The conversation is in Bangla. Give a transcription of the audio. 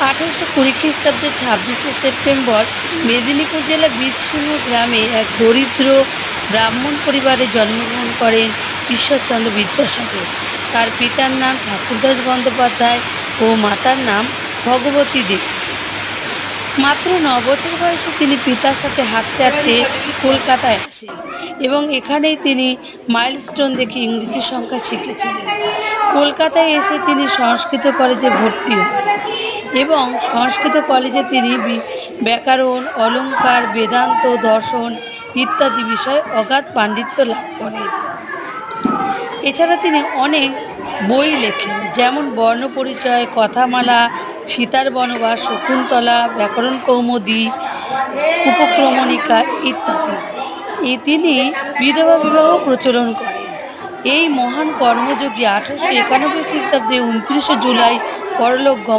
1820 খ্রিস্টাব্দে 26শে সেপ্টেম্বর মেদিনীপুর জেলার বীরসিংহ গ্রামে এক দরিদ্র ব্রাহ্মণ পরিবারে জন্মগ্রহণ করেন ঈশ্বরচন্দ্র বিদ্যাসাগর। তার পিতার নাম ঠাকুরদাস বন্দ্যোপাধ্যায় ও মাতার নাম ভগবতী দেবী। মাত্র 9 বছর বয়সে তিনি পিতার সাথে হাঁটতে হাঁটতে কলকাতায় আসেন এবং এখানেই তিনি মাইলস্টোন দেখে ইংরেজি সংখ্যা শিখেছিলেন। কলকাতায় এসে তিনি সংস্কৃত কলেজে ভর্তি হন এবং সংস্কৃত কলেজে তিনি ব্যাকরণ, অলঙ্কার, বেদান্ত, দর্শন ইত্যাদি বিষয়ে অগাধ পাণ্ডিত্য লাভ করেন। এছাড়া তিনি অনেক বই লেখেন, যেমন বর্ণপরিচয়, কথামালা, সীতার বনবাস, শকুন্তলা, ব্যাকরণ কৌমুদী, উপক্রমণিকা ইত্যাদি। তিনি বিধবা বিবাহ প্রচলন করেন। এই মহান কর্মযোগী 1891 খ্রিস্টাব্দে 29শে জুলাই পরলোক গমন